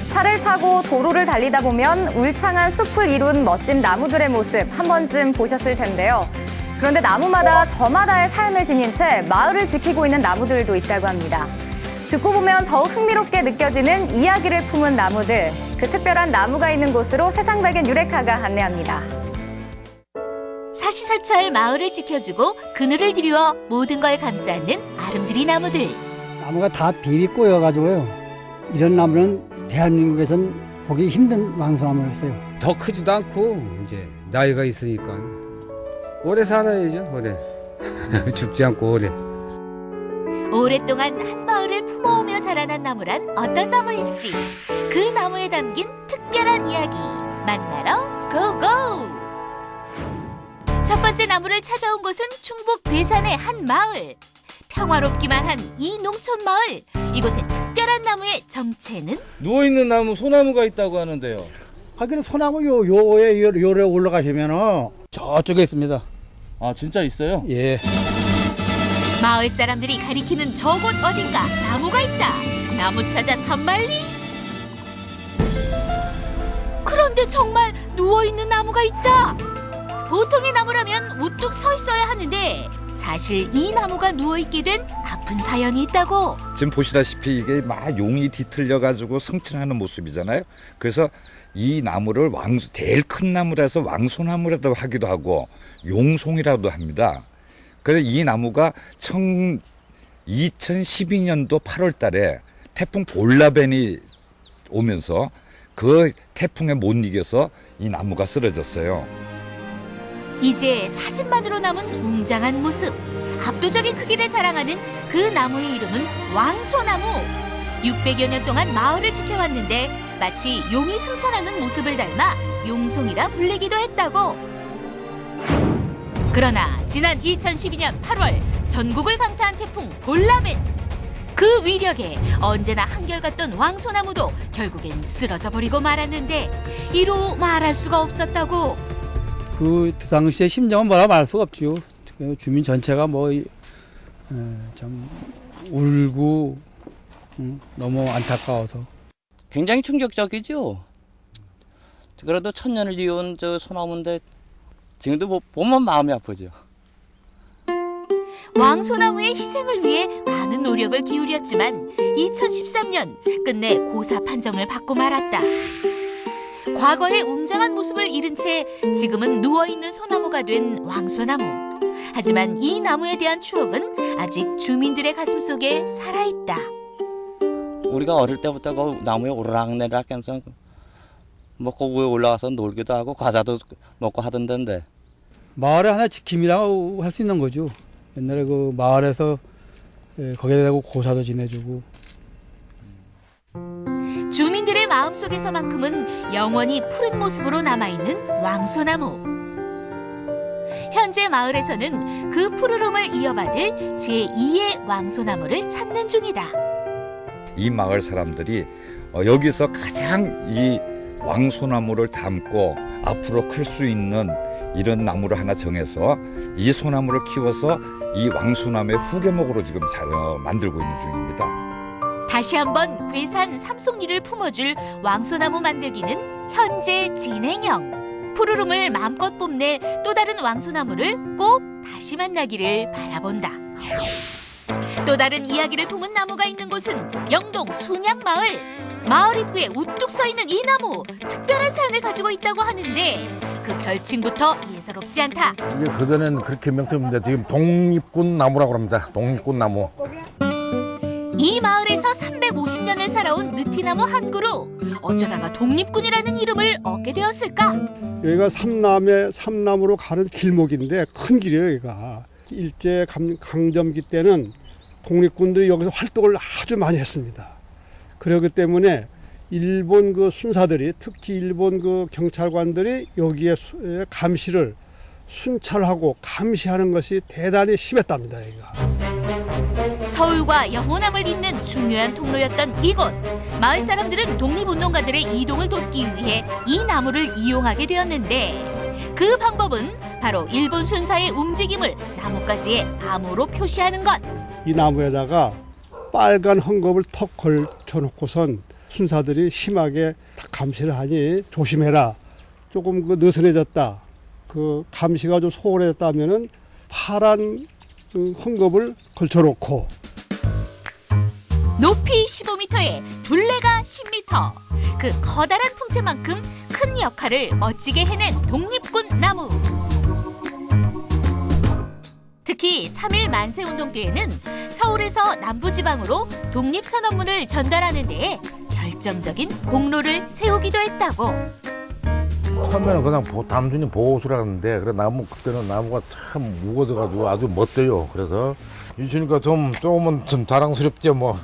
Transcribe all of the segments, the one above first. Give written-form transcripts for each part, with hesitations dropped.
차를 타고 도로를 달리다 보면 울창한 숲을 이룬 멋진 나무들의 모습 한 번쯤 보셨을 텐데요. 그런데 나무마다 저마다의 사연을 지닌 채 마을을 지키고 있는 나무들도 있다고 합니다. 듣고 보면 더욱 흥미롭게 느껴지는 이야기를 품은 나무들. 그 특별한 나무가 있는 곳으로 세상백엔 유레카가 안내합니다. 사시사철 마을을 지켜주고 그늘을 드리워 모든 걸 감싸는 아름드리 나무들. 나무가 다 비비꼬여가지고요. 이런 나무는 대한민국에선 보기 힘든 왕소나무였어요. 더 크지도 않고 이제 나이가 있으니까 오래 살아야죠. 오래 죽지 않고 오래. 오랫동안 한 마을을 품어오며 자라난 나무란 어떤 나무일지 그 나무에 담긴 특별한 이야기 만나러 고고! 첫 번째 나무를 찾아온 곳은 충북 괴산의 한 마을. 평화롭기만 한 이 농촌 마을. 이곳의 특별한 나무의 정체는? 누워있는 나무 소나무가 있다고 하는데요. 근데 소나무 요래 올라가시면은 저쪽에 있습니다. 아 진짜 있어요? 예. 마을 사람들이 가리키는 저곳 어딘가 나무가 있다. 나무 찾아 산만리. 그런데 정말 누워있는 나무가 있다. 보통의 나무라면 우뚝 서 있어야 하는데 사실 이 나무가 누워있게 된 아픈 사연이 있다고. 지금 보시다시피 이게 막 용이 뒤틀려 가지고 성층하는 모습이잖아요. 그래서 이 나무를 제일 큰 나무라서 왕소나무라도 하기도 하고 용송이라도 합니다. 그래서 이 나무가 2012년도 8월 달에 태풍 볼라벤이 오면서 그 태풍에 못 이겨서 이 나무가 쓰러졌어요. 이제 사진만으로 남은 웅장한 모습. 압도적인 크기를 자랑하는 그 나무의 이름은 왕소나무. 600여 년 동안 마을을 지켜왔는데 마치 용이 승천하는 모습을 닮아 용송이라 불리기도 했다고. 그러나 지난 2012년 8월 전국을 강타한 태풍 볼라벤. 그 위력에 언제나 한결같던 왕소나무도 결국엔 쓰러져 버리고 말았는데 이로 말할 수가 없었다고. 그 당시의 심정은 뭐라 말할 수가 없죠. 주민 전체가 참 울고 너무 안타까워서. 굉장히 충격적이죠. 그래도 천년을 이어온 저 소나무인데 지금도 보면 마음이 아프죠. 왕소나무의 희생을 위해 많은 노력을 기울였지만 2013년 끝내 고사 판정을 받고 말았다. 과거의 웅장한 모습을 잃은 채 지금은 누워있는 소나무가 된 왕소나무. 하지만 이 나무에 대한 추억은 아직 주민들의 가슴 속에 살아있다. 우리가 어릴 때부터 그 나무에 오르락내리락 하면서 먹고 위에 올라가서 놀기도 하고 과자도 먹고 하던 데인데. 마을의 하나 지킴이라고 할 수 있는 거죠. 옛날에 그 마을에서 거기에 대고 고사도 지내주고. 주민들의 마음속에서만큼은 영원히 푸른 모습으로 남아있는 왕소나무. 현재 마을에서는 그 푸르름을 이어받을 제2의 왕소나무를 찾는 중이다. 이 마을 사람들이 여기서 가장 이 왕소나무를 담고 앞으로 클 수 있는 이런 나무를 하나 정해서 이 소나무를 키워서 이 왕소나무의 후계목으로 지금 만들고 있는 중입니다. 다시 한번 괴산 삼송리를 품어줄 왕소나무 만들기는 현재 진행형. 푸르름을 마음껏 뽐낼 또 다른 왕소나무를 꼭 다시 만나기를 바라본다. 또 다른 이야기를 품은 나무가 있는 곳은 영동 순양마을. 마을 입구에 우뚝 서 있는 이 나무, 특별한 사연을 가지고 있다고 하는데 그 별칭부터 예사롭지 않다. 이게 그전에는 그렇게 명칭인데 지금 독립꽃나무라고 합니다. 독립꽃나무. 이 마을에서 350년을 살아온 느티나무 한 그루. 어쩌다가 독립군이라는 이름을 얻게 되었을까? 여기가 삼남으로 가는 길목인데 큰 길이에요. 여기가 일제 강점기 때는 독립군들이 여기서 활동을 아주 많이 했습니다. 그렇기 때문에 일본 그 순사들이, 특히 일본 그 경찰관들이 여기에 감시를 순찰하고 감시하는 것이 대단히 심했답니다. 여기가. 서울과 영호남을 잇는 중요한 통로였던 이곳. 마을 사람들은 독립운동가들의 이동을 돕기 위해 이 나무를 이용하게 되었는데 그 방법은 바로 일본 순사의 움직임을 나뭇가지에 암호로 표시하는 것. 이 나무에다가 빨간 헝겊을 턱 걸쳐놓고선 순사들이 심하게 감시를 하니 조심해라. 조금 느슨해졌다. 감시가 좀 소홀해졌다 하면은 파란 헝겊을 걸쳐놓고 높이 15m에 둘레가 10m. 그 커다란 풍채만큼 큰 역할을 멋지게 해낸 독립군 나무. 특히 3.1 만세운동 때에는 서울에서 남부지방으로 독립선언문을 전달하는 데에 결정적인 공로를 세우기도 했다고. 처음에는 그냥 단순히 보호수라는데 그래 그때는 나무가 참 무거워가지고 아주 멋져요. 그래서 있으니까 조금은 좀 자랑스럽죠 뭐.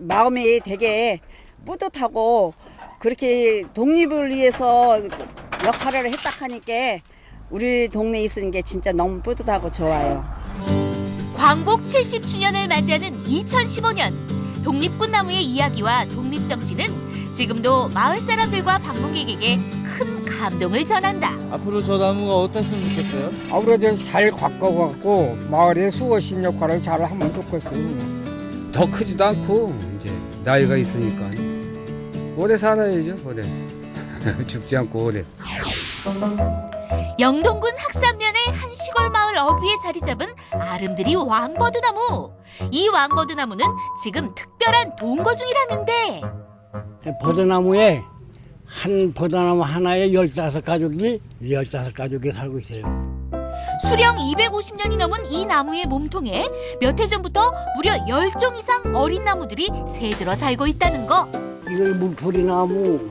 마음이 되게 뿌듯하고 그렇게 독립을 위해서 역할을 했다 하니까 우리 동네에 있는 게 진짜 너무 뿌듯하고 좋아요. 광복 70주년을 맞이하는 2015년 독립군 나무의 이야기와 독립정신은 지금도 마을 사람들과 방문객에게 큰 감동을 전한다. 앞으로 저 나무가 어땠으면 좋겠어요? 아무래도 잘 가꿔갖고 마을의 수호신 역할을 잘 하면 좋겠어요. 더 크지도 않고 이제 나이가 있으니까 오래 살아야죠. 오래 죽지 않고 오래. 영동군 학산면의 한 시골 마을 어귀에 자리 잡은 아름드리 왕버드나무. 이 왕버드나무는 지금 특별한 동거 중이라는데 버드나무에 한 버드나무 하나에 15가족이 살고 있어요. 수령 250년이 넘은 이 나무의 몸통에 몇 해 전부터 무려 10종 이상 어린 나무들이 새들어 살고 있다는 거. 이거 물풀이나무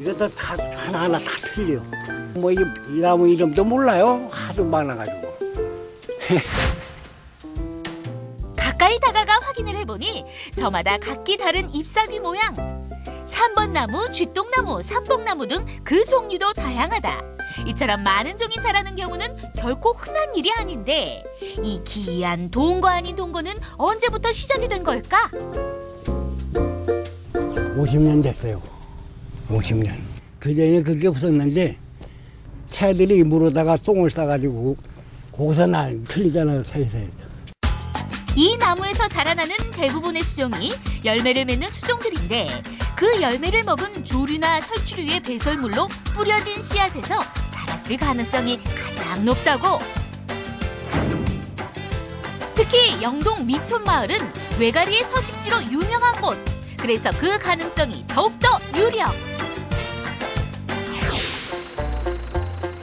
이것도 다 하나하나 다 틀려. 뭐 이 나무 이름도 몰라요. 하도 많아가지고. 가까이 다가가 확인을 해보니 저마다 각기 다른 잎사귀 모양. 3번 나무, 쥐똥나무, 삼복나무 등 그 종류도 다양하다. 이처럼 많은 종이 자라는 경우는 결코 흔한 일이 아닌데 이 기이한 동거 아닌 동거는 언제부터 시작이 된 걸까? 50년 됐어요. 50년. 그전에는 그게 없었는데 새들이 물에다가 똥을 싸가지고 거기서 틀리잖아요. 새새. 이 나무에서 자라나는 대부분의 수종이 열매를 맺는 수종들인데 그 열매를 먹은 조류나 설치류의 배설물로 뿌려진 씨앗에서 자랐을 가능성이 가장 높다고. 특히 영동 미촌마을은 외가리의 서식지로 유명한 곳. 그래서 그 가능성이 더욱더 유력.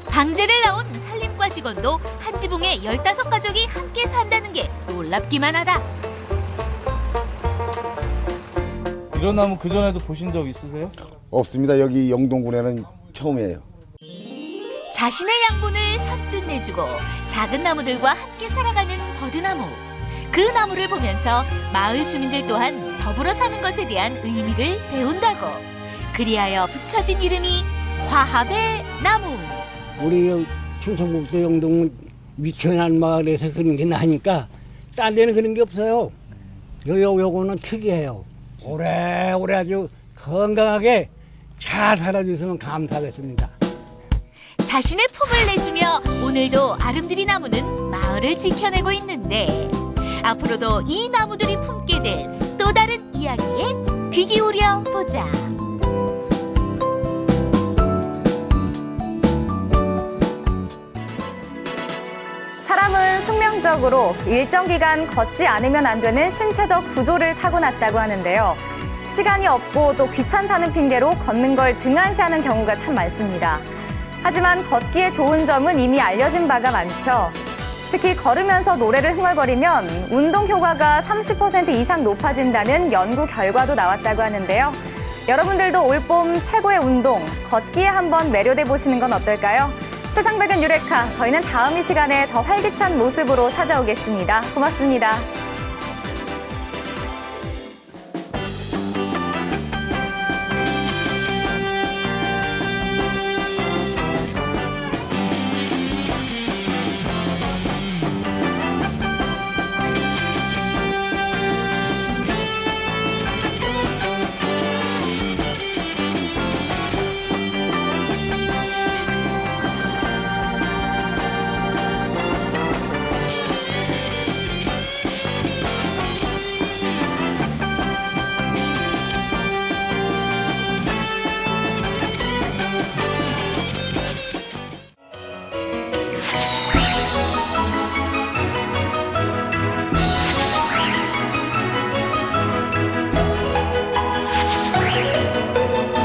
방제를 나온 산림과 직원도 한 지붕에 15가족이 함께 산다는 게 놀랍기만 하다. 이런 나무 그전에도 보신 적 있으세요? 없습니다. 여기 영동군에는 처음이에요. 자신의 양분을 선뜻 내주고 작은 나무들과 함께 살아가는 버드나무. 그 나무를 보면서 마을 주민들 또한 더불어 사는 것에 대한 의미를 배운다고. 그리하여 붙여진 이름이 화합의 나무. 우리 충청북도 영동 미천한 마을에서 그런 게 나니까 딴 데는 그런 게 없어요. 요거는 특이해요. 오래오래 아주 건강하게 잘 살아주시면 감사하겠습니다. 자신의 품을 내주며 오늘도 아름드리 나무는 마을을 지켜내고 있는데 앞으로도 이 나무들이 품게 될 또 다른 이야기에 귀 기울여 보자. 사람은 숙명적으로 일정 기간 걷지 않으면 안 되는 신체적 구조를 타고났다고 하는데요. 시간이 없고 또 귀찮다는 핑계로 걷는 걸 등한시하는 경우가 참 많습니다. 하지만 걷기에 좋은 점은 이미 알려진 바가 많죠. 특히 걸으면서 노래를 흥얼거리면 운동 효과가 30% 이상 높아진다는 연구 결과도 나왔다고 하는데요. 여러분들도 올봄 최고의 운동, 걷기에 한번 매료돼 보시는 건 어떨까요? 세상백은 유레카, 저희는 다음 이 시간에 더 활기찬 모습으로 찾아오겠습니다. 고맙습니다.